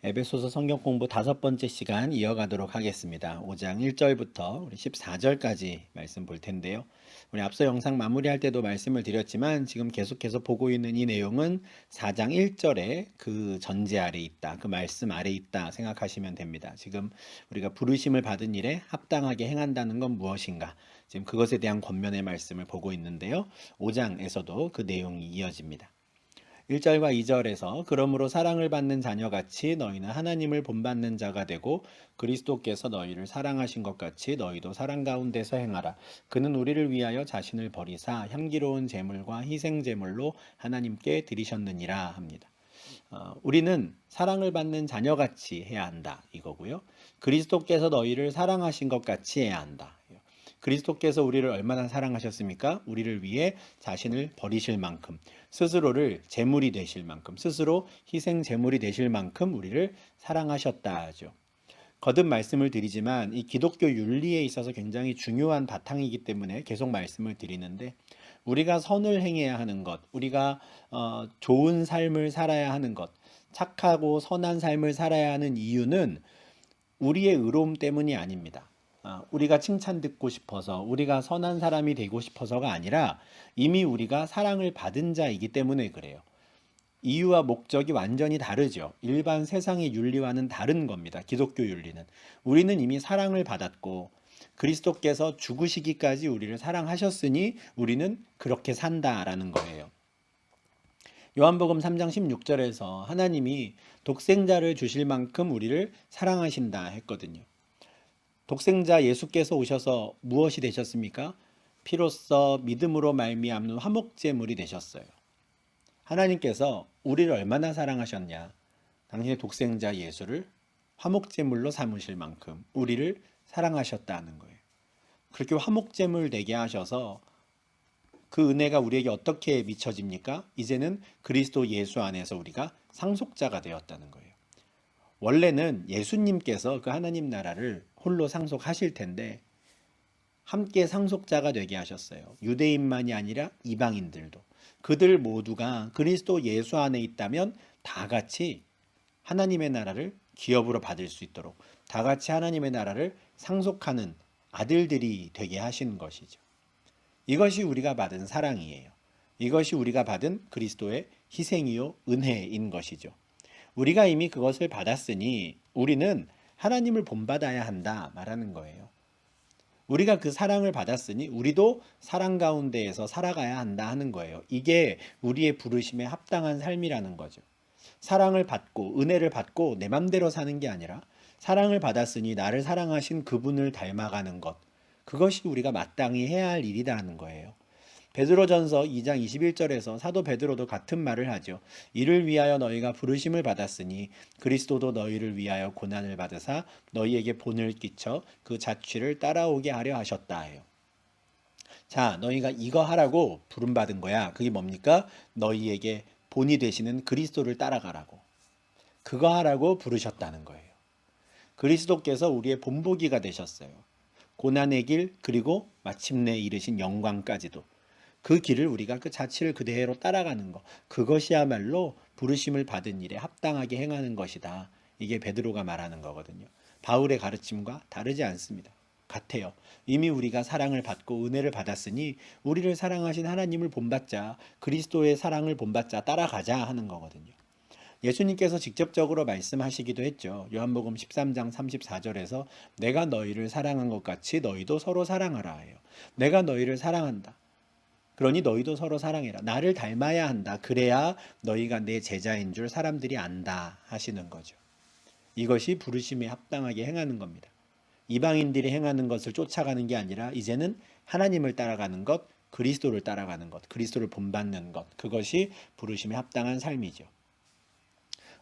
에베소서 성경 공부 다섯 번째 시간 이어가도록 하겠습니다. 5장 1절부터 우리 14절까지 말씀 볼 텐데요. 우리 앞서 영상 마무리할 때도 말씀을 드렸지만 지금 계속해서 보고 있는 이 내용은 4장 1절에 그 전제 아래 있다. 그 말씀 아래 있다 생각하시면 됩니다. 지금 우리가 부르심을 받은 일에 합당하게 행한다는 건 무엇인가? 지금 그것에 대한 권면의 말씀을 보고 있는데요. 5장에서도 그 내용이 이어집니다. 1절과 2절에서 그러므로 사랑을 받는 자녀같이 너희는 하나님을 본받는 자가 되고 그리스도께서 너희를 사랑하신 것 같이 너희도 사랑 가운데서 행하라. 그는 우리를 위하여 자신을 버리사 향기로운 제물과 희생 제물로 하나님께 드리셨느니라 합니다. 우리는 사랑을 받는 자녀같이 해야 한다 이거고요. 그리스도께서 너희를 사랑하신 것 같이 해야 한다. 그리스도께서 우리를 얼마나 사랑하셨습니까? 우리를 위해 자신을 버리실 만큼, 스스로를 제물이 되실 만큼, 스스로 희생 제물이 되실 만큼 우리를 사랑하셨다 하죠. 거듭 말씀을 드리지만 이 기독교 윤리에 있어서 굉장히 중요한 바탕이기 때문에 계속 말씀을 드리는데, 우리가 선을 행해야 하는 것, 우리가 좋은 삶을 살아야 하는 것, 착하고 선한 삶을 살아야 하는 이유는 우리의 의로움 때문이 아닙니다. 우리가 칭찬 듣고 싶어서, 우리가 선한 사람이 되고 싶어서가 아니라 이미 우리가 사랑을 받은 자이기 때문에 그래요. 이유와 목적이 완전히 다르죠. 일반 세상의 윤리와는 다른 겁니다. 기독교 윤리는. 우리는 이미 사랑을 받았고 그리스도께서 죽으시기까지 우리를 사랑하셨으니 우리는 그렇게 산다라는 거예요. 요한복음 3장 16절에서 하나님이 독생자를 주실 만큼 우리를 사랑하신다 했거든요. 독생자 예수께서 오셔서 무엇이 되셨습니까? 피로써 믿음으로 말미암는 화목제물이 되셨어요. 하나님께서 우리를 얼마나 사랑하셨냐? 당신의 독생자 예수를 화목제물로 삼으실 만큼 우리를 사랑하셨다는 거예요. 그렇게 화목제물 되게 하셔서 그 은혜가 우리에게 어떻게 미쳐집니까? 이제는 그리스도 예수 안에서 우리가 상속자가 되었다는 거예요. 원래는 예수님께서 그 하나님 나라를 홀로 상속하실 텐데 함께 상속자가 되게 하셨어요. 유대인만이 아니라 이방인들도. 그들 모두가 그리스도 예수 안에 있다면 다 같이 하나님의 나라를 기업으로 받을 수 있도록 다 같이 하나님의 나라를 상속하는 아들들이 되게 하신 것이죠. 이것이 우리가 받은 사랑이에요. 이것이 우리가 받은 그리스도의 희생이요 은혜인 것이죠. 우리가 이미 그것을 받았으니 우리는 하나님을 본받아야 한다 말하는 거예요. 우리가 그 사랑을 받았으니 우리도 사랑 가운데에서 살아가야 한다 하는 거예요. 이게 우리의 부르심에 합당한 삶이라는 거죠. 사랑을 받고 은혜를 받고 내 맘대로 사는 게 아니라 사랑을 받았으니 나를 사랑하신 그분을 닮아가는 것. 그것이 우리가 마땅히 해야 할 일이라는 거예요. 베드로전서 2장 21절에서 사도 베드로도 같은 말을 하죠. 이를 위하여 너희가 부르심을 받았으니 그리스도도 너희를 위하여 고난을 받으사 너희에게 본을 끼쳐 그 자취를 따라오게 하려 하셨다 해요. 자, 너희가 이거 하라고 부름받은 거야. 그게 뭡니까? 너희에게 본이 되시는 그리스도를 따라가라고. 그거 하라고 부르셨다는 거예요. 그리스도께서 우리의 본보기가 되셨어요. 고난의 길 그리고 마침내 이르신 영광까지도. 그 길을 우리가 그 자취를 그대로 따라가는 것. 그것이야말로 부르심을 받은 일에 합당하게 행하는 것이다. 이게 베드로가 말하는 거거든요. 바울의 가르침과 다르지 않습니다. 같아요. 이미 우리가 사랑을 받고 은혜를 받았으니 우리를 사랑하신 하나님을 본받자, 그리스도의 사랑을 본받자 따라가자 하는 거거든요. 예수님께서 직접적으로 말씀하시기도 했죠. 요한복음 13장 34절에서 내가 너희를 사랑한 것 같이 너희도 서로 사랑하라 해요. 내가 너희를 사랑한다. 그러니 너희도 서로 사랑해라. 나를 닮아야 한다. 그래야 너희가 내 제자인 줄 사람들이 안다 하시는 거죠. 이것이 부르심에 합당하게 행하는 겁니다. 이방인들이 행하는 것을 쫓아가는 게 아니라 이제는 하나님을 따라가는 것, 그리스도를 따라가는 것, 그리스도를 본받는 것. 그것이 부르심에 합당한 삶이죠.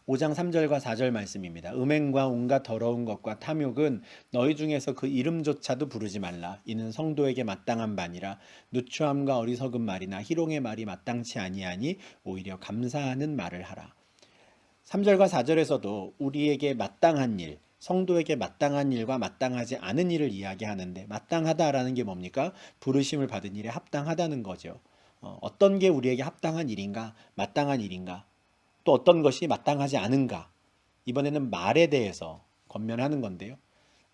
5장 3절과 4절 말씀입니다. 음행과 온갖 더러운 것과 탐욕은 너희 중에서 그 이름조차도 부르지 말라. 이는 성도에게 마땅한 바니라. 누추함과 어리석은 말이나 희롱의 말이 마땅치 아니하니 오히려 감사하는 말을 하라. 3절과 4절에서도 우리에게 마땅한 일, 성도에게 마땅한 일과 마땅하지 않은 일을 이야기하는데 마땅하다라는 게 뭡니까? 부르심을 받은 일에 합당하다는 거죠. 어떤 게 우리에게 합당한 일인가? 마땅한 일인가? 또 어떤 것이 마땅하지 않은가? 이번에는 말에 대해서 권면하는 건데요.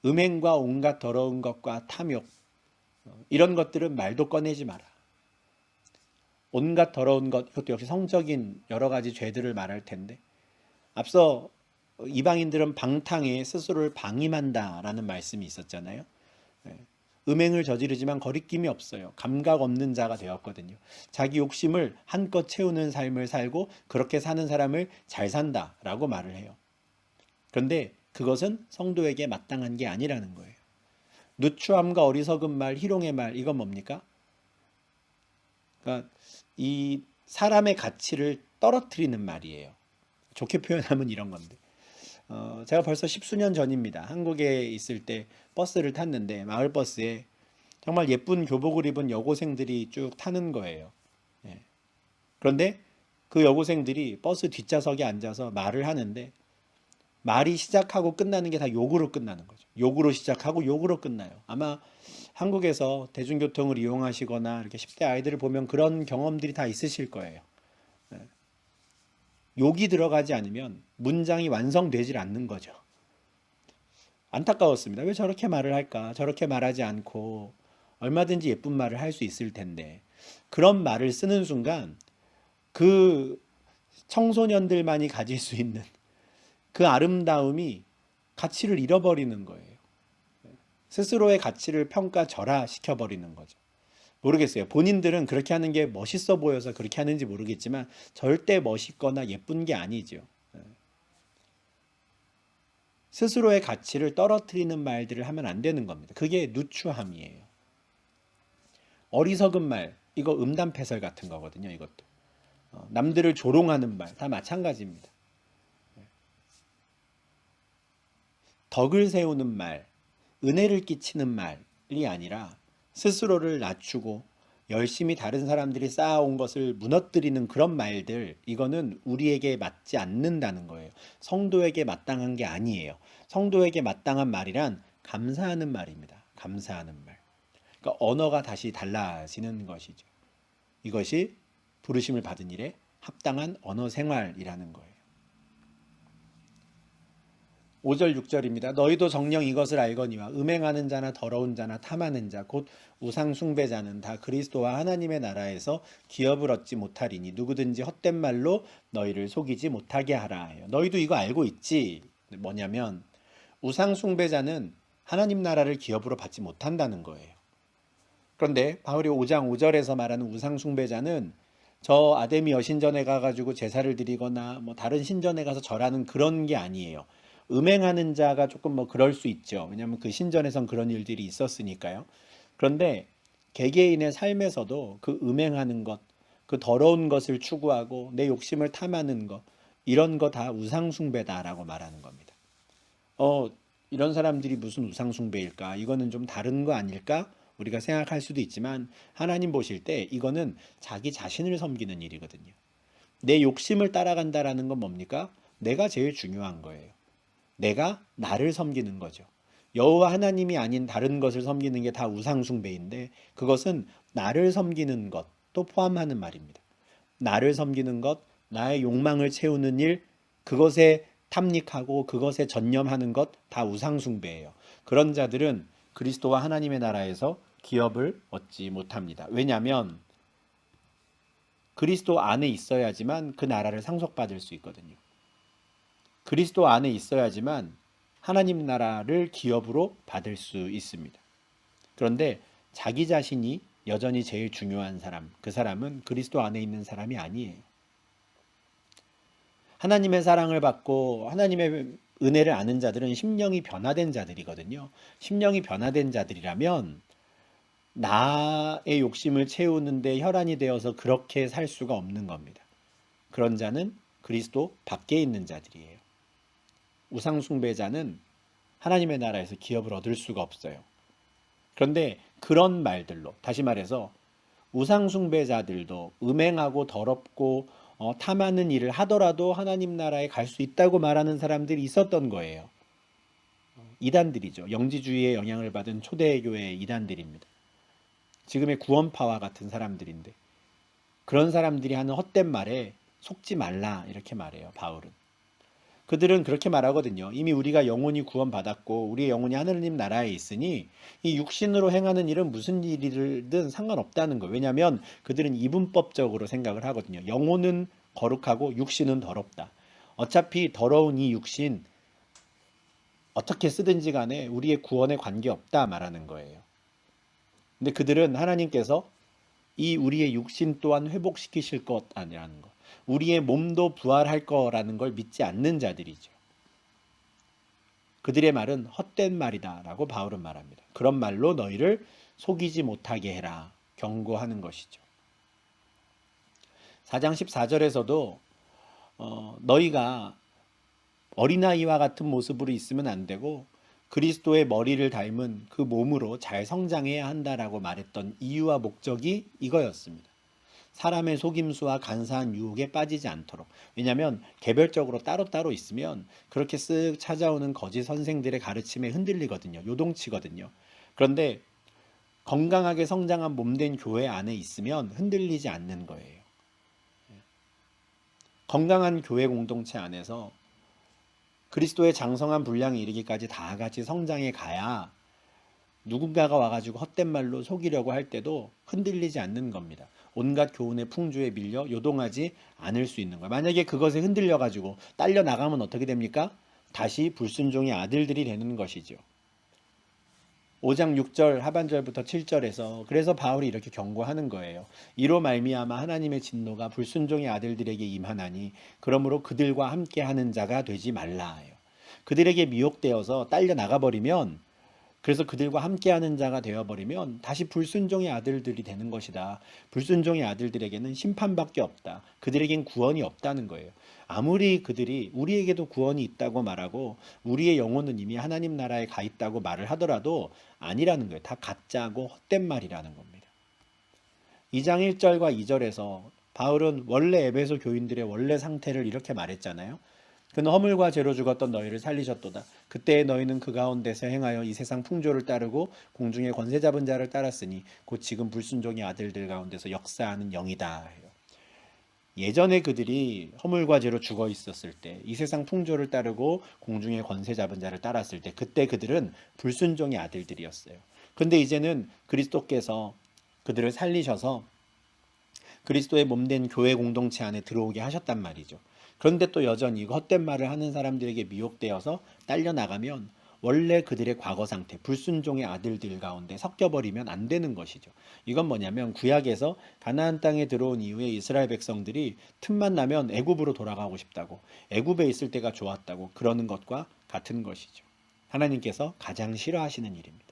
음행과 온갖 더러운 것과 탐욕, 이런 것들은 말도 꺼내지 마라. 온갖 더러운 것, 이것도 역시 성적인 여러 가지 죄들을 말할 텐데, 앞서 이방인들은 방탕에 스스로를 방임한다라는 말씀이 있었잖아요. 예. 음행을 저지르지만 거리낌이 없어요. 감각 없는 자가 되었거든요. 자기 욕심을 한껏 채우는 삶을 살고 그렇게 사는 사람을 잘 산다라고 말을 해요. 그런데 그것은 성도에게 마땅한 게 아니라는 거예요. 누추함과 어리석은 말, 희롱의 말, 이건 뭡니까? 그러니까 이 사람의 가치를 떨어뜨리는 말이에요. 좋게 표현하면 이런 건데. 제가 벌써 십수년 전입니다. 한국에 있을 때 버스를 탔는데 마을버스에 정말 예쁜 교복을 입은 여고생들이 쭉 타는 거예요. 예. 그런데 그 여고생들이 버스 뒷좌석에 앉아서 말을 하는데 말이 시작하고 끝나는 게 다 욕으로 끝나는 거죠. 욕으로 시작하고 욕으로 끝나요. 아마 한국에서 대중교통을 이용하시거나 이렇게 10대 아이들을 보면 그런 경험들이 다 있으실 거예요. 예. 욕이 들어가지 않으면 문장이 완성되질 않는 거죠. 안타까웠습니다. 왜 저렇게 말을 할까? 저렇게 말하지 않고 얼마든지 예쁜 말을 할 수 있을 텐데. 그런 말을 쓰는 순간 그 청소년들만이 가질 수 있는 그 아름다움이 가치를 잃어버리는 거예요. 스스로의 가치를 평가절하시켜 버리는 거죠. 모르겠어요. 본인들은 그렇게 하는 게 멋있어 보여서 그렇게 하는지 모르겠지만 절대 멋있거나 예쁜 게 아니죠. 스스로의 가치를 떨어뜨리는 말들을 하면 안 되는 겁니다. 그게 누추함이에요. 어리석은 말, 이거 음담패설 같은 거거든요. 이것도. 남들을 조롱하는 말, 다 마찬가지입니다. 덕을 세우는 말, 은혜를 끼치는 말이 아니라 스스로를 낮추고 열심히 다른 사람들이 쌓아온 것을 무너뜨리는 그런 말들, 이거는 우리에게 맞지 않는다는 거예요. 성도에게 마땅한 게 아니에요. 성도에게 마땅한 말이란 감사하는 말입니다. 감사하는 말. 그러니까 언어가 다시 달라지는 것이죠. 이것이 부르심을 받은 일에 합당한 언어 생활이라는 거예요. 5절 6절입니다. 너희도 정녕 이것을 알거니와 음행하는 자나 더러운 자나 탐하는 자 곧 우상 숭배자는 다 그리스도와 하나님의 나라에서 기업을 얻지 못하리니 누구든지 헛된 말로 너희를 속이지 못하게 하라 해요. 너희도 이거 알고 있지? 뭐냐면 우상 숭배자는 하나님 나라를 기업으로 받지 못한다는 거예요. 그런데 바울이 5장 5절에서 말하는 우상 숭배자는 저 아데미 여신전에 가가지고 제사를 드리거나 뭐 다른 신전에 가서 절하는 그런 게 아니에요. 음행하는 자가 조금 뭐 그럴 수 있죠. 왜냐하면 그 신전에선 그런 일들이 있었으니까요. 그런데 개개인의 삶에서도 그 음행하는 것, 그 더러운 것을 추구하고 내 욕심을 탐하는 것, 이런 거 다 우상숭배다라고 말하는 겁니다. 어, 이런 사람들이 무슨 우상숭배일까? 이거는 좀 다른 거 아닐까? 우리가 생각할 수도 있지만 하나님 보실 때 이거는 자기 자신을 섬기는 일이거든요. 내 욕심을 따라간다라는 건 뭡니까? 내가 제일 중요한 거예요. 내가 나를 섬기는 거죠. 여호와 하나님이 아닌 다른 것을 섬기는 게 다 우상숭배인데 그것은 나를 섬기는 것도 포함하는 말입니다. 나를 섬기는 것, 나의 욕망을 채우는 일, 그것에 탐닉하고 그것에 전념하는 것 다 우상숭배예요. 그런 자들은 그리스도와 하나님의 나라에서 기업을 얻지 못합니다. 왜냐하면 그리스도 안에 있어야지만 그 나라를 상속받을 수 있거든요. 그리스도 안에 있어야지만 하나님 나라를 기업으로 받을 수 있습니다. 그런데 자기 자신이 여전히 제일 중요한 사람, 그 사람은 그리스도 안에 있는 사람이 아니에요. 하나님의 사랑을 받고 하나님의 은혜를 아는 자들은 심령이 변화된 자들이거든요. 심령이 변화된 자들이라면 나의 욕심을 채우는데 혈안이 되어서 그렇게 살 수가 없는 겁니다. 그런 자는 그리스도 밖에 있는 자들이에요. 우상숭배자는 하나님의 나라에서 기업을 얻을 수가 없어요. 그런데 그런 말들로, 다시 말해서 우상숭배자들도 음행하고 더럽고 탐하는 일을 하더라도 하나님 나라에 갈 수 있다고 말하는 사람들이 있었던 거예요. 이단들이죠. 영지주의의 영향을 받은 초대교회의 이단들입니다. 지금의 구원파와 같은 사람들인데 그런 사람들이 하는 헛된 말에 속지 말라 이렇게 말해요. 바울은. 그들은 그렇게 말하거든요. 이미 우리가 영혼이 구원받았고 우리의 영혼이 하느님 나라에 있으니 이 육신으로 행하는 일은 무슨 일이든 상관없다는 거예요. 왜냐하면 그들은 이분법적으로 생각을 하거든요. 영혼은 거룩하고 육신은 더럽다. 어차피 더러운 이 육신 어떻게 쓰든지 간에 우리의 구원에 관계없다 말하는 거예요. 근데 그들은 하나님께서 이 우리의 육신 또한 회복시키실 것 아니라는 거. 우리의 몸도 부활할 거라는 걸 믿지 않는 자들이죠. 그들의 말은 헛된 말이다라고 바울은 말합니다. 그런 말로 너희를 속이지 못하게 해라 경고하는 것이죠. 4장 14절에서도 너희가 어린아이와 같은 모습으로 있으면 안 되고 그리스도의 머리를 닮은 그 몸으로 잘 성장해야 한다라고 말했던 이유와 목적이 이거였습니다. 사람의 속임수와 간사한 유혹에 빠지지 않도록. 왜냐하면 개별적으로 따로따로 있으면 그렇게 쓱 찾아오는 거짓 선생들의 가르침에 흔들리거든요. 요동치거든요. 그런데 건강하게 성장한 몸된 교회 안에 있으면 흔들리지 않는 거예요. 건강한 교회 공동체 안에서 그리스도의 장성한 분량에 이르기까지 다 같이 성장해 가야 누군가가 와가지고 헛된 말로 속이려고 할 때도 흔들리지 않는 겁니다. 온갖 교훈의 풍조에 밀려 요동하지 않을 수 있는 거예요. 만약에 그것에 흔들려가지고 딸려 나가면 어떻게 됩니까? 다시 불순종의 아들들이 되는 것이죠. 5장 6절 하반절부터 7절에서 그래서 바울이 이렇게 경고하는 거예요. 이로 말미암아 하나님의 진노가 불순종의 아들들에게 임하나니 그러므로 그들과 함께하는 자가 되지 말라. 그들에게 미혹되어서 딸려 나가버리면 그래서 그들과 함께하는 자가 되어버리면 다시 불순종의 아들들이 되는 것이다. 불순종의 아들들에게는 심판밖에 없다. 그들에겐 구원이 없다는 거예요. 아무리 그들이 우리에게도 구원이 있다고 말하고 우리의 영혼은 이미 하나님 나라에 가 있다고 말을 하더라도 아니라는 거예요. 다 가짜고 헛된 말이라는 겁니다. 2장 1절과 2절에서 바울은 원래 에베소 교인들의 원래 상태를 이렇게 말했잖아요. 그는 허물과 죄로 죽었던 너희를 살리셨도다. 그때 너희는 그 가운데서 행하여 이 세상 풍조를 따르고 공중의 권세 잡은 자를 따랐으니 곧 지금 불순종의 아들들 가운데서 역사하는 영이다. 예전에 그들이 허물과 죄로 죽어 있었을 때, 이 세상 풍조를 따르고 공중의 권세 잡은 자를 따랐을 때, 그때 그들은 불순종의 아들들이었어요. 그런데 이제는 그리스도께서 그들을 살리셔서 그리스도의 몸된 교회 공동체 안에 들어오게 하셨단 말이죠. 그런데 또 여전히 헛된 말을 하는 사람들에게 미혹되어서 딸려 나가면 원래 그들의 과거 상태, 불순종의 아들들 가운데 섞여버리면 안 되는 것이죠. 이건 뭐냐면 구약에서 가나안 땅에 들어온 이후에 이스라엘 백성들이 틈만 나면 애굽으로 돌아가고 싶다고, 애굽에 있을 때가 좋았다고 그러는 것과 같은 것이죠. 하나님께서 가장 싫어하시는 일입니다.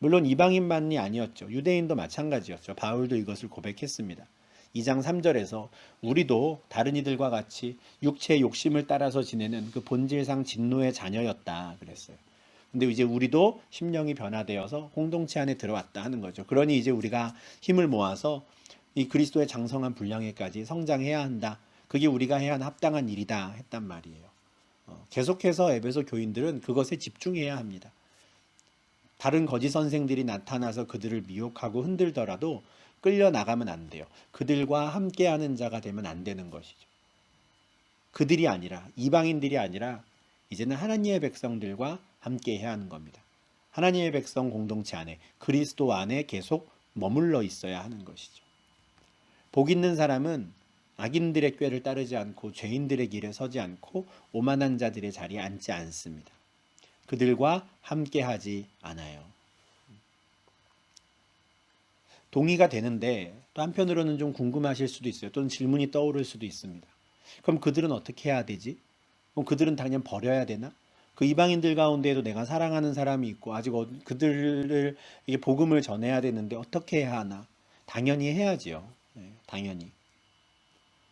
물론 이방인만이 아니었죠. 유대인도 마찬가지였죠. 바울도 이것을 고백했습니다. 2장 3절에서 우리도 다른 이들과 같이 육체의 욕심을 따라서 지내는 그 본질상 진노의 자녀였다 그랬어요. 근데 이제 우리도 심령이 변화되어서 공동체 안에 들어왔다 하는 거죠. 그러니 이제 우리가 힘을 모아서 이 그리스도의 장성한 분량에까지 성장해야 한다. 그게 우리가 해야 하는 합당한 일이다 했단 말이에요. 계속해서 에베소 교인들은 그것에 집중해야 합니다. 다른 거짓 선생들이 나타나서 그들을 미혹하고 흔들더라도 끌려 나가면 안 돼요. 그들과 함께하는 자가 되면 안 되는 것이죠. 그들이 아니라 이방인들이 아니라 이제는 하나님의 백성들과 함께해야 하는 겁니다. 하나님의 백성 공동체 안에 그리스도 안에 계속 머물러 있어야 하는 것이죠. 복 있는 사람은 악인들의 꾀를 따르지 않고 죄인들의 길에 서지 않고 오만한 자들의 자리에 앉지 않습니다. 그들과 함께하지 않아요. 동의가 되는데 또 한편으로는 좀 궁금하실 수도 있어요. 또는 질문이 떠오를 수도 있습니다. 그럼 그들은 어떻게 해야 되지? 그럼 그들은 당연 버려야 되나? 그 이방인들 가운데에도 내가 사랑하는 사람이 있고 아직 그들을 복음을 전해야 되는데 어떻게 해야 하나? 당연히 해야지요. 네, 당연히.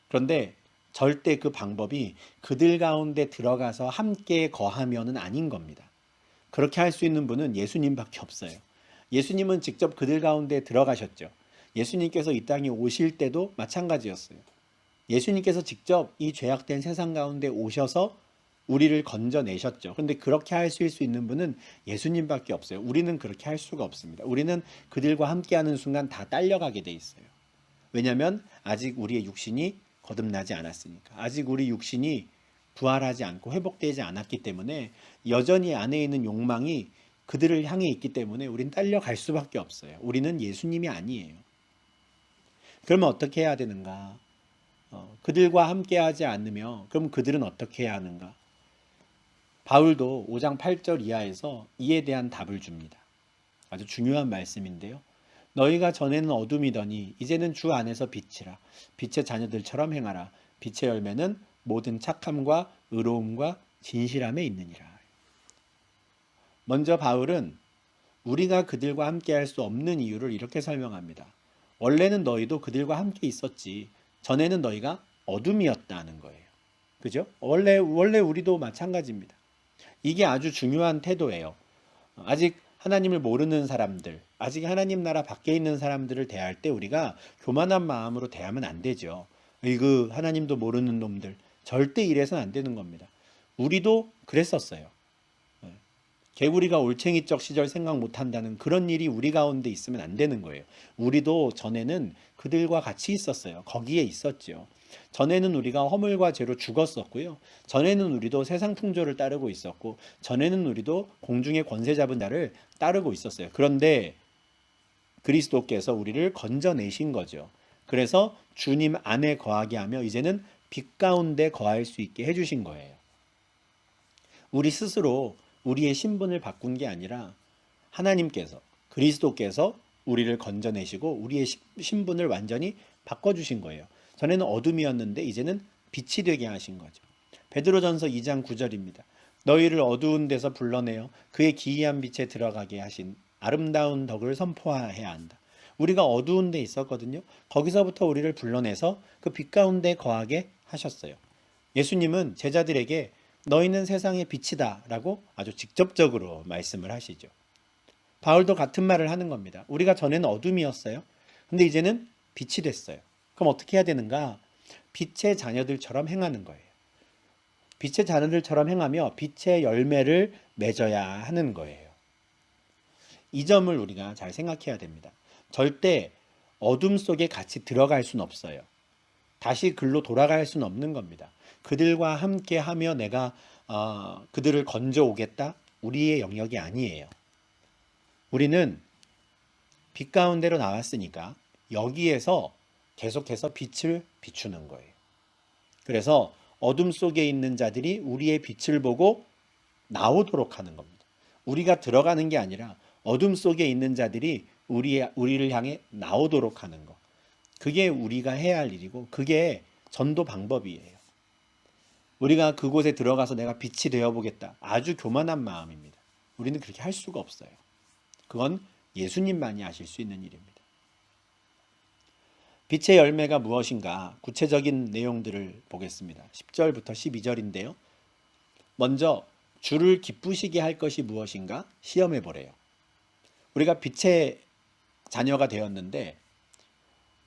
그런데 절대 그 방법이 그들 가운데 들어가서 함께 거하면은 아닌 겁니다. 그렇게 할 수 있는 분은 예수님밖에 없어요. 예수님은 직접 그들 가운데 들어가셨죠. 예수님께서 이 땅에 오실 때도 마찬가지였어요. 예수님께서 직접 이 죄악된 세상 가운데 오셔서 우리를 건져내셨죠. 그런데 그렇게 하실 수 있는 분은 예수님밖에 없어요. 우리는 그렇게 할 수가 없습니다. 우리는 그들과 함께하는 순간 다 딸려가게 돼 있어요. 왜냐하면 아직 우리의 육신이 거듭나지 않았으니까. 아직 우리 육신이 부활하지 않고 회복되지 않았기 때문에 여전히 안에 있는 욕망이 그들을 향해 있기 때문에 우린 딸려갈 수밖에 없어요. 우리는 예수님이 아니에요. 그러면 어떻게 해야 되는가? 그들과 함께 하지 않으며 그럼 그들은 어떻게 해야 하는가? 바울도 5장 8절 이하에서 이에 대한 답을 줍니다. 아주 중요한 말씀인데요. 너희가 전에는 어둠이더니 이제는 주 안에서 빛이라. 빛의 자녀들처럼 행하라. 빛의 열매는 모든 착함과 의로움과 진실함에 있느니라. 먼저 바울은 우리가 그들과 함께 할 수 없는 이유를 이렇게 설명합니다. 원래는 너희도 그들과 함께 있었지. 전에는 너희가 어둠이었다는 거예요. 그죠? 원래 우리도 마찬가지입니다. 이게 아주 중요한 태도예요. 아직 하나님을 모르는 사람들, 아직 하나님 나라 밖에 있는 사람들을 대할 때 우리가 교만한 마음으로 대하면 안 되죠. 이거 하나님도 모르는 놈들. 절대 이래서는 안 되는 겁니다. 우리도 그랬었어요. 개구리가 올챙이적 시절 생각 못한다는 그런 일이 우리 가운데 있으면 안 되는 거예요. 우리도 전에는 그들과 같이 있었어요. 거기에 있었죠. 전에는 우리가 허물과 죄로 죽었었고요. 전에는 우리도 세상 풍조를 따르고 있었고, 전에는 우리도 공중의 권세 잡은 자를 따르고 있었어요. 그런데 그리스도께서 우리를 건져내신 거죠. 그래서 주님 안에 거하게 하며 이제는 빛 가운데 거할 수 있게 해주신 거예요. 우리 스스로 우리의 신분을 바꾼 게 아니라 하나님께서 그리스도께서 우리를 건져내시고 우리의 신분을 완전히 바꿔주신 거예요. 전에는 어둠이었는데 이제는 빛이 되게 하신 거죠. 베드로전서 2장 9절입니다. 너희를 어두운 데서 불러내어 그의 기이한 빛에 들어가게 하신 아름다운 덕을 선포해야 한다. 우리가 어두운 데 있었거든요. 거기서부터 우리를 불러내서 그 빛 가운데 거하게 하셨어요. 예수님은 제자들에게 너희는 세상의 빛이다 라고 아주 직접적으로 말씀을 하시죠. 바울도 같은 말을 하는 겁니다. 우리가 전에는 어둠이었어요. 근데 이제는 빛이 됐어요. 그럼 어떻게 해야 되는가? 빛의 자녀들처럼 행하는 거예요. 빛의 자녀들처럼 행하며 빛의 열매를 맺어야 하는 거예요. 이 점을 우리가 잘 생각해야 됩니다. 절대 어둠 속에 같이 들어갈 수는 없어요. 다시 글로 돌아갈 수는 없는 겁니다. 그들과 함께 하며 내가 그들을 건져 오겠다? 우리의 영역이 아니에요. 우리는 빛 가운데로 나왔으니까 여기에서 계속해서 빛을 비추는 거예요. 그래서 어둠 속에 있는 자들이 우리의 빛을 보고 나오도록 하는 겁니다. 우리가 들어가는 게 아니라 어둠 속에 있는 자들이 우리를 향해 나오도록 하는 거. 그게 우리가 해야 할 일이고 그게 전도 방법이에요. 우리가 그곳에 들어가서 내가 빛이 되어보겠다. 아주 교만한 마음입니다. 우리는 그렇게 할 수가 없어요. 그건 예수님만이 하실 수 있는 일입니다. 빛의 열매가 무엇인가 구체적인 내용들을 보겠습니다. 10절부터 12절인데요. 먼저 주를 기쁘시게 할 것이 무엇인가 시험해 보래요. 우리가 빛의 자녀가 되었는데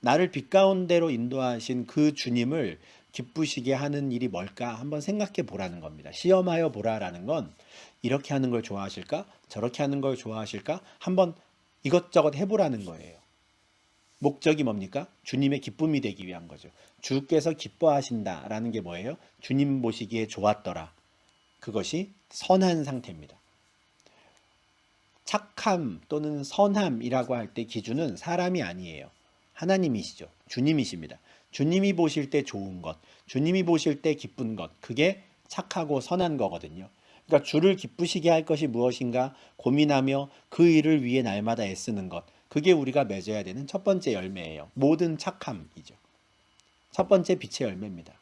나를 빛 가운데로 인도하신 그 주님을 기쁘시게 하는 일이 뭘까 한번 생각해 보라는 겁니다. 시험하여 보라라는 건 이렇게 하는 걸 좋아하실까? 저렇게 하는 걸 좋아하실까? 한번 이것저것 해보라는 거예요. 목적이 뭡니까? 주님의 기쁨이 되기 위한 거죠. 주께서 기뻐하신다라는 게 뭐예요? 주님 보시기에 좋았더라. 그것이 선한 상태입니다. 착함 또는 선함이라고 할 때 기준은 사람이 아니에요. 하나님이시죠. 주님이십니다. 주님이 보실 때 좋은 것, 주님이 보실 때 기쁜 것, 그게 착하고 선한 거거든요. 그러니까 주를 기쁘시게 할 것이 무엇인가 고민하며 그 일을 위해 날마다 애쓰는 것, 그게 우리가 맺어야 되는 첫 번째 열매예요. 모든 착함이죠. 첫 번째 빛의 열매입니다.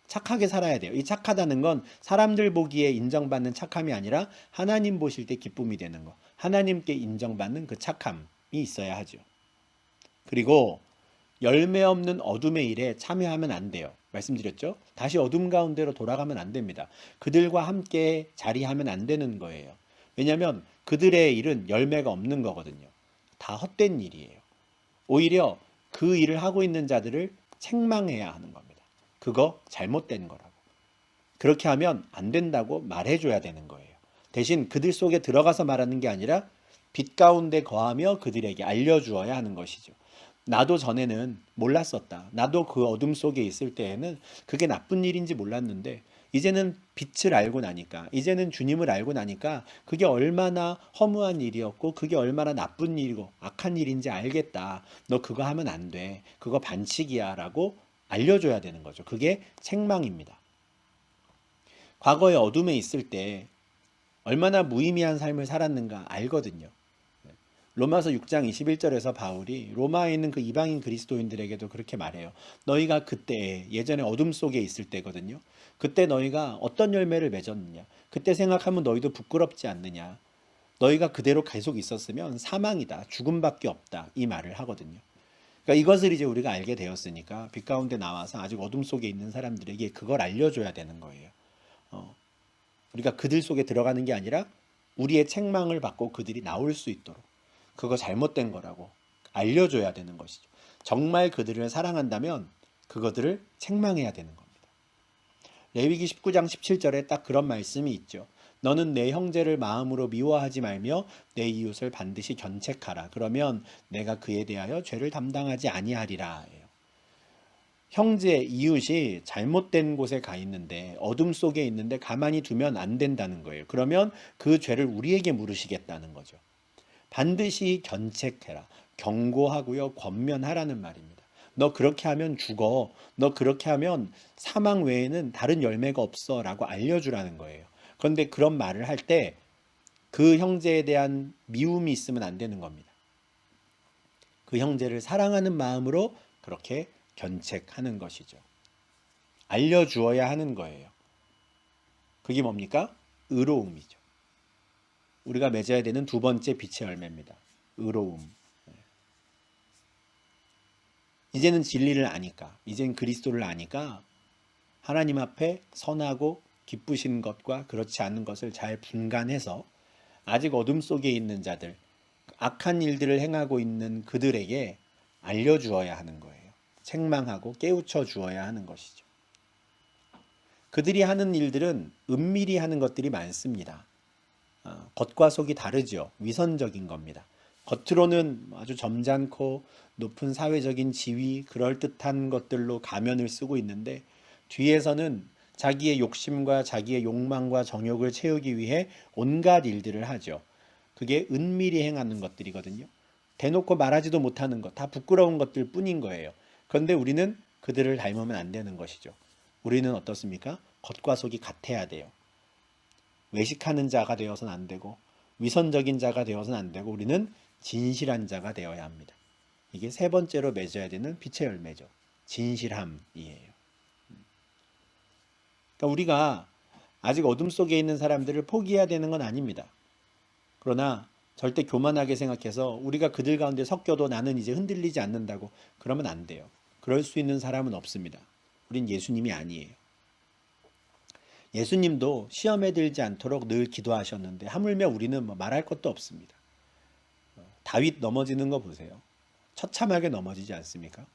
착하게 살아야 돼요. 이 착하다는 건 사람들 보기에 인정받는 착함이 아니라 하나님 보실 때 기쁨이 되는 거. 하나님께 인정받는 그 착함이 있어야 하죠. 그리고 열매 없는 어둠의 일에 참여하면 안 돼요. 말씀드렸죠? 다시 어둠 가운데로 돌아가면 안 됩니다. 그들과 함께 자리하면 안 되는 거예요. 왜냐하면 그들의 일은 열매가 없는 거거든요. 다 헛된 일이에요. 오히려 그 일을 하고 있는 자들을 책망해야 하는 겁니다. 그거 잘못된 거라고. 그렇게 하면 안 된다고 말해줘야 되는 거예요. 대신 그들 속에 들어가서 말하는 게 아니라 빛 가운데 거하며 그들에게 알려주어야 하는 것이죠. 나도 전에는 몰랐었다. 나도 그 어둠 속에 있을 때에는 그게 나쁜 일인지 몰랐는데 이제는 빛을 알고 나니까, 이제는 주님을 알고 나니까 그게 얼마나 허무한 일이었고 그게 얼마나 나쁜 일이고 악한 일인지 알겠다. 너 그거 하면 안 돼. 그거 반칙이야 라고 알려줘야 되는 거죠. 그게 책망입니다. 과거의 어둠에 있을 때 얼마나 무의미한 삶을 살았는가 알거든요. 로마서 6장 21절에서 바울이 로마에 있는 그 이방인 그리스도인들에게도 그렇게 말해요. 너희가 그때 예전에 어둠 속에 있을 때거든요. 그때 너희가 어떤 열매를 맺었느냐. 그때 생각하면 너희도 부끄럽지 않느냐. 너희가 그대로 계속 있었으면 사망이다. 죽음밖에 없다. 이 말을 하거든요. 그러니까 이것을 이제 우리가 알게 되었으니까 빛 가운데 나와서 아직 어둠 속에 있는 사람들에게 그걸 알려줘야 되는 거예요. 우리가 그들 속에 들어가는 게 아니라 우리의 책망을 받고 그들이 나올 수 있도록 그거 잘못된 거라고 알려줘야 되는 것이죠. 정말 그들을 사랑한다면 그것들을 책망해야 되는 겁니다. 레위기 19장 17절에 딱 그런 말씀이 있죠. 너는 내 형제를 마음으로 미워하지 말며 내 이웃을 반드시 견책하라. 그러면 내가 그에 대하여 죄를 담당하지 아니하리라. 형제, 이웃이 잘못된 곳에 가 있는데 어둠 속에 있는데 가만히 두면 안 된다는 거예요. 그러면 그 죄를 우리에게 물으시겠다는 거죠. 반드시 견책해라. 경고하고요. 권면하라는 말입니다. 너 그렇게 하면 죽어. 너 그렇게 하면 사망 외에는 다른 열매가 없어. 라고 알려주라는 거예요. 그런데 그런 말을 할 때 그 형제에 대한 미움이 있으면 안 되는 겁니다. 그 형제를 사랑하는 마음으로 그렇게 견책하는 것이죠. 알려주어야 하는 거예요. 그게 뭡니까? 의로움이죠. 우리가 맺어야 되는 두 번째 빛의 열매입니다. 의로움. 이제는 진리를 아니까, 이제는 그리스도를 아니까 하나님 앞에 선하고 기쁘신 것과 그렇지 않은 것을 잘 분간해서 아직 어둠 속에 있는 자들, 악한 일들을 행하고 있는 그들에게 알려주어야 하는 거예요. 책망하고 깨우쳐 주어야 하는 것이죠. 그들이 하는 일들은 은밀히 하는 것들이 많습니다. 겉과 속이 다르죠. 위선적인 겁니다. 겉으로는 아주 점잖고 높은 사회적인 지위, 그럴듯한 것들로 가면을 쓰고 있는데 뒤에서는 자기의 욕심과 자기의 욕망과 정욕을 채우기 위해 온갖 일들을 하죠. 그게 은밀히 행하는 것들이거든요. 대놓고 말하지도 못하는 것, 다 부끄러운 것들 뿐인 거예요. 그런데 우리는 그들을 닮으면 안 되는 것이죠. 우리는 어떻습니까? 겉과 속이 같아야 돼요. 외식하는 자가 되어서는 안 되고 위선적인 자가 되어서는 안 되고 우리는 진실한 자가 되어야 합니다. 이게 세 번째로 맺어야 되는 빛의 열매죠. 진실함이에요. 그러니까 우리가 아직 어둠 속에 있는 사람들을 포기해야 되는 건 아닙니다. 그러나 절대 교만하게 생각해서 우리가 그들 가운데 섞여도 나는 이제 흔들리지 않는다고 그러면 안 돼요. 그럴 수 있는 사람은 없습니다. 우린 예수님이 아니에요. 예수님도 시험에 들지 않도록 늘 기도하셨는데 하물며 우리는 뭐 말할 것도 없습니다. 다윗 넘어지는 거 보세요. 처참하게 넘어지지 않습니까?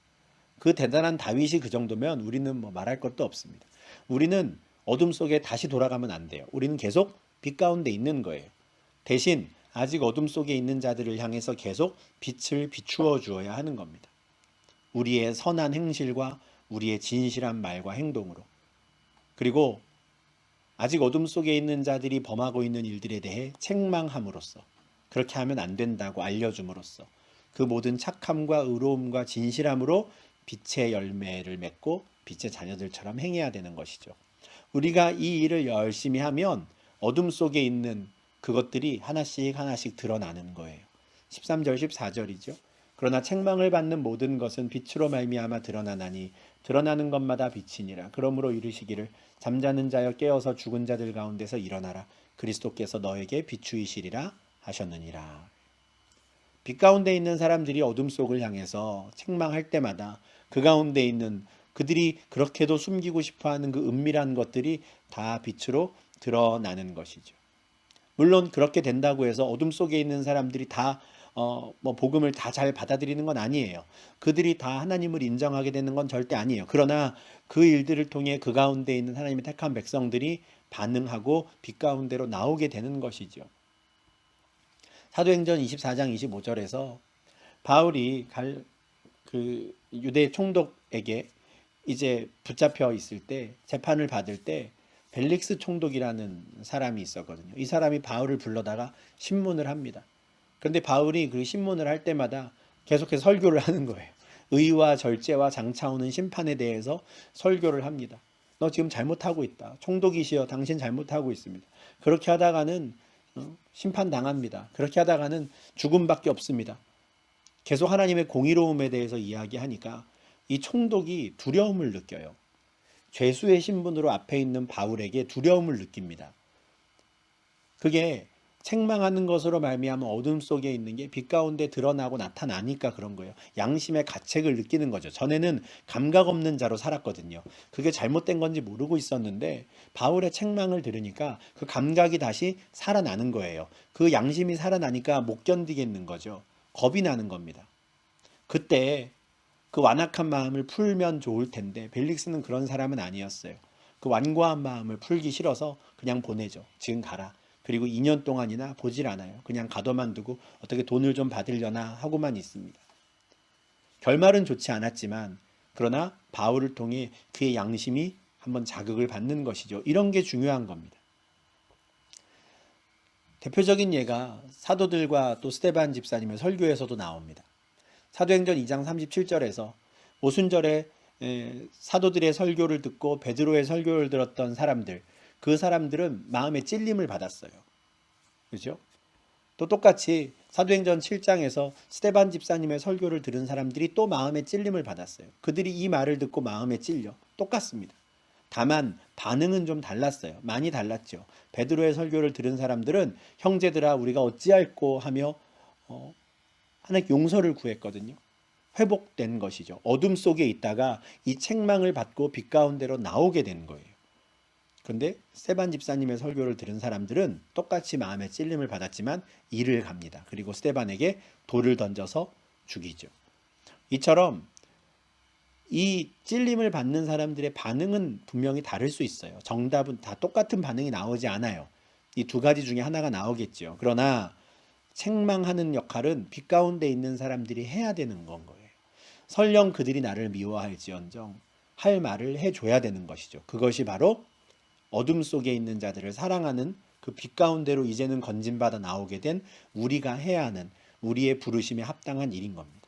그 대단한 다윗이 그 정도면 우리는 뭐 말할 것도 없습니다. 우리는 어둠 속에 다시 돌아가면 안 돼요. 우리는 계속 빛 가운데 있는 거예요. 대신 아직 어둠 속에 있는 자들을 향해서 계속 빛을 비추어 주어야 하는 겁니다. 우리의 선한 행실과 우리의 진실한 말과 행동으로. 그리고 아직 어둠 속에 있는 자들이 범하고 있는 일들에 대해 책망함으로써 그렇게 하면 안 된다고 알려줌으로써 그 모든 착함과 의로움과 진실함으로 빛의 열매를 맺고 빛의 자녀들처럼 행해야 되는 것이죠. 우리가 이 일을 열심히 하면 어둠 속에 있는 그것들이 하나씩 하나씩 드러나는 거예요. 13절 14절이죠. 그러나 책망을 받는 모든 것은 빛으로 말미암아 드러나나니 드러나는 것마다 빛이니라. 그러므로 이르시기를 잠자는 자여 깨어서 죽은 자들 가운데서 일어나라. 그리스도께서 너에게 비추이시리라 하셨느니라. 빛 가운데 있는 사람들이 어둠 속을 향해서 책망할 때마다 그 가운데 있는 그들이 그렇게도 숨기고 싶어하는 그 은밀한 것들이 다 빛으로 드러나는 것이죠. 물론 그렇게 된다고 해서 어둠 속에 있는 사람들이 다 복음을 다 잘 받아들이는 건 아니에요. 그들이 다 하나님을 인정하게 되는 건 절대 아니에요. 그러나 그 일들을 통해 그 가운데 있는 하나님의 택한 백성들이 반응하고 빛 가운데로 나오게 되는 것이죠. 사도행전 24장 25절에서 바울이 그 유대 총독에게 이제 붙잡혀 있을 때 재판을 받을 때 벨릭스 총독이라는 사람이 있었거든요. 이 사람이 바울을 불러다가 신문을 합니다. 그런데 바울이 그 신문을 할 때마다 계속해서 설교를 하는 거예요. 의와 절제와 장차오는 심판에 대해서 설교를 합니다. 너 지금 잘못하고 있다. 총독이시여 당신 잘못하고 있습니다. 그렇게 하다가는 심판당합니다. 그렇게 하다가는 죽음밖에 없습니다. 계속 하나님의 공의로움에 대해서 이야기하니까 이 총독이 두려움을 느껴요. 죄수의 신분으로 앞에 있는 바울에게 두려움을 느낍니다. 그게 책망하는 것으로 말미암아 어둠 속에 있는 게 빛 가운데 드러나고 나타나니까 그런 거예요. 양심의 가책을 느끼는 거죠. 전에는 감각 없는 자로 살았거든요. 그게 잘못된 건지 모르고 있었는데 바울의 책망을 들으니까 그 감각이 다시 살아나는 거예요. 그 양심이 살아나니까 못 견디겠는 거죠. 겁이 나는 겁니다. 그때 그 완악한 마음을 풀면 좋을 텐데 벨릭스는 그런 사람은 아니었어요. 그 완고한 마음을 풀기 싫어서 그냥 보내죠. 지금 가라. 그리고 2년 동안이나 보질 않아요. 그냥 가둬만 두고 어떻게 돈을 좀 받으려나 하고만 있습니다. 결말은 좋지 않았지만 그러나 바울을 통해 그의 양심이 한번 자극을 받는 것이죠. 이런 게 중요한 겁니다. 대표적인 예가 사도들과 또 스데반 집사님의 설교에서도 나옵니다. 사도행전 2장 37절에서 오순절에 사도들의 설교를 듣고 베드로의 설교를 들었던 사람들, 그 사람들은 마음에 찔림을 받았어요. 그렇죠? 또 똑같이 사도행전 7장에서 스데반 집사님의 설교를 들은 사람들이 또 마음에 찔림을 받았어요. 그들이 이 말을 듣고 마음에 찔려 똑같습니다. 다만 반응은 좀 달랐어요. 많이 달랐죠. 베드로의 설교를 들은 사람들은 형제들아 우리가 어찌할꼬 하며 하나님께 용서를 구했거든요. 회복된 것이죠. 어둠 속에 있다가 이 책망을 받고 빛 가운데로 나오게 된 거예요. 그런데 스데반 집사님의 설교를 들은 사람들은 똑같이 마음에 찔림을 받았지만 이를 갑니다. 그리고 스데반에게 돌을 던져서 죽이죠. 이처럼 이 찔림을 받는 사람들의 반응은 분명히 다를 수 있어요. 정답은 다 똑같은 반응이 나오지 않아요. 이 두 가지 중에 하나가 나오겠죠. 그러나 책망하는 역할은 빛 가운데 있는 사람들이 해야 되는 건 거예요. 설령 그들이 나를 미워할지언정 할 말을 해줘야 되는 것이죠. 그것이 바로 어둠 속에 있는 자들을 사랑하는 그 빛 가운데로 이제는 건진받아 나오게 된 우리가 해야 하는 우리의 부르심에 합당한 일인 겁니다.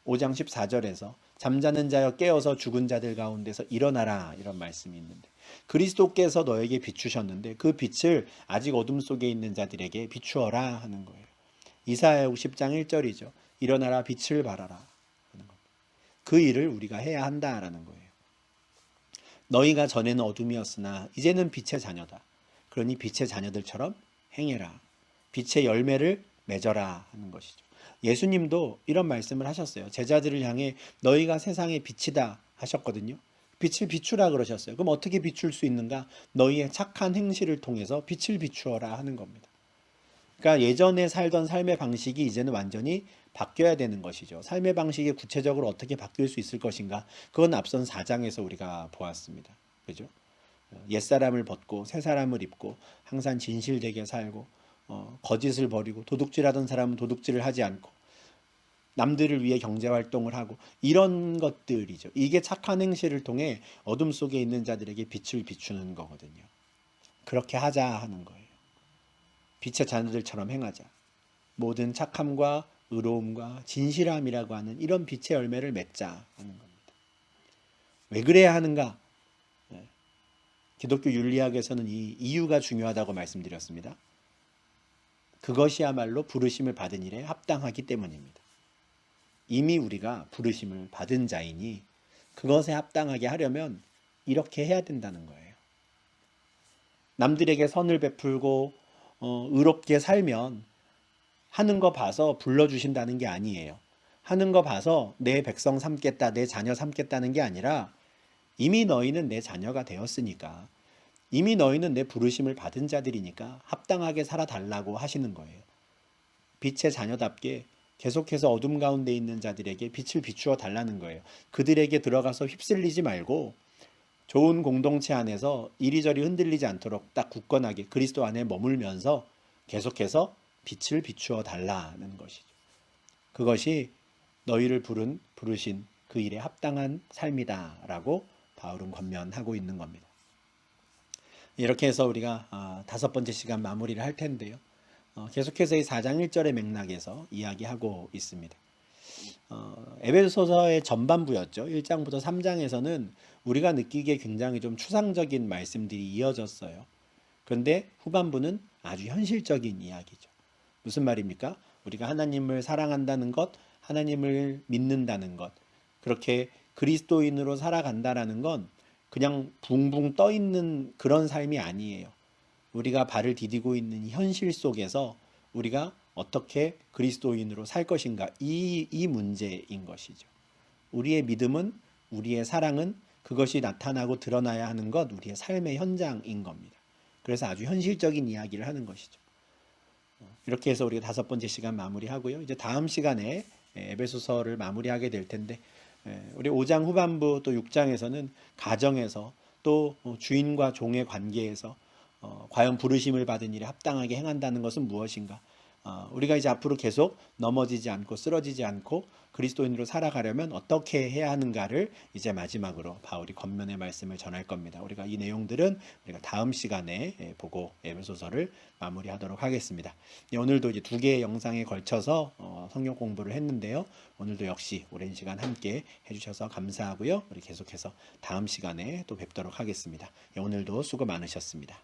5장 14절에서 잠자는 자여 깨어서 죽은 자들 가운데서 일어나라 이런 말씀이 있는데 그리스도께서 너에게 비추셨는데 그 빛을 아직 어둠 속에 있는 자들에게 비추어라 하는 거예요. 이사야 60장 1절이죠. 일어나라 빛을 발하라 하는 겁니다. 그 일을 우리가 해야 한다라는 거예요. 너희가 전에는 어둠이었으나 이제는 빛의 자녀다. 그러니 빛의 자녀들처럼 행해라. 빛의 열매를 맺어라 하는 것이죠. 예수님도 이런 말씀을 하셨어요. 제자들을 향해 너희가 세상의 빛이다 하셨거든요. 빛을 비추라 그러셨어요. 그럼 어떻게 비출 수 있는가? 너희의 착한 행실을 통해서 빛을 비추어라 하는 겁니다. 그러니까 예전에 살던 삶의 방식이 이제는 완전히 바뀌어야 되는 것이죠. 삶의 방식이 구체적으로 어떻게 바뀔 수 있을 것인가? 그건 앞선 4장에서 우리가 보았습니다. 그죠? 옛사람을 벗고 새 사람을 입고 항상 진실되게 살고 거짓을 버리고 도둑질하던 사람은 도둑질을 하지 않고 남들을 위해 경제활동을 하고 이런 것들이죠. 이게 착한 행실을 통해 어둠 속에 있는 자들에게 빛을 비추는 거거든요. 그렇게 하자 하는 거예요. 빛의 자녀들처럼 행하자. 모든 착함과 의로움과 진실함이라고 하는 이런 빛의 열매를 맺자 하는 겁니다. 왜 그래야 하는가? 기독교 윤리학에서는 이 이유가 중요하다고 말씀드렸습니다. 그것이야말로 부르심을 받은 일에 합당하기 때문입니다. 이미 우리가 부르심을 받은 자이니 그것에 합당하게 하려면 이렇게 해야 된다는 거예요. 남들에게 선을 베풀고 의롭게 살면 하는 거 봐서 불러주신다는 게 아니에요. 하는 거 봐서 내 백성 삼겠다, 내 자녀 삼겠다는 게 아니라 이미 너희는 내 자녀가 되었으니까 이미 너희는 내 부르심을 받은 자들이니까 합당하게 살아달라고 하시는 거예요. 빛의 자녀답게 계속해서 어둠 가운데 있는 자들에게 빛을 비추어 달라는 거예요. 그들에게 들어가서 휩쓸리지 말고 좋은 공동체 안에서 이리저리 흔들리지 않도록 딱 굳건하게 그리스도 안에 머물면서 계속해서 빛을 비추어 달라는 것이죠. 그것이 너희를 부르신 그 일에 합당한 삶이다라고 바울은 권면하고 있는 겁니다. 이렇게 해서 우리가 다섯 번째 시간 마무리를 할 텐데요. 계속해서 이 4장 1절의 맥락에서 이야기하고 있습니다. 에베소서의 전반부였죠. 1장부터 3장에서는 우리가 느끼기에 굉장히 좀 추상적인 말씀들이 이어졌어요. 그런데 후반부는 아주 현실적인 이야기죠. 무슨 말입니까? 우리가 하나님을 사랑한다는 것, 하나님을 믿는다는 것, 그렇게 그리스도인으로 살아간다라는 건 그냥 붕붕 떠 있는 그런 삶이 아니에요. 우리가 발을 디디고 있는 현실 속에서 우리가 어떻게 그리스도인으로 살 것인가, 이 문제인 것이죠. 우리의 믿음은, 우리의 사랑은 그것이 나타나고 드러나야 하는 것, 우리의 삶의 현장인 겁니다. 그래서 아주 현실적인 이야기를 하는 것이죠. 이렇게 해서 우리가 다섯 번째 시간 마무리하고요. 이제 다음 시간에 에베소서를 마무리하게 될 텐데, 우리 5장 후반부 또 6장에서는 가정에서 또 주인과 종의 관계에서 과연 부르심을 받은 일에 합당하게 행한다는 것은 무엇인가? 우리가 이제 앞으로 계속 넘어지지 않고 쓰러지지 않고 그리스도인으로 살아가려면 어떻게 해야 하는가를 이제 마지막으로 바울이 권면의 말씀을 전할 겁니다. 우리가 이 내용들은 우리가 다음 시간에 보고 에베소서를 마무리하도록 하겠습니다. 오늘도 이제 두 개의 영상에 걸쳐서 성경 공부를 했는데요. 오늘도 역시 오랜 시간 함께 해주셔서 감사하고요. 우리 계속해서 다음 시간에 또 뵙도록 하겠습니다. 오늘도 수고 많으셨습니다.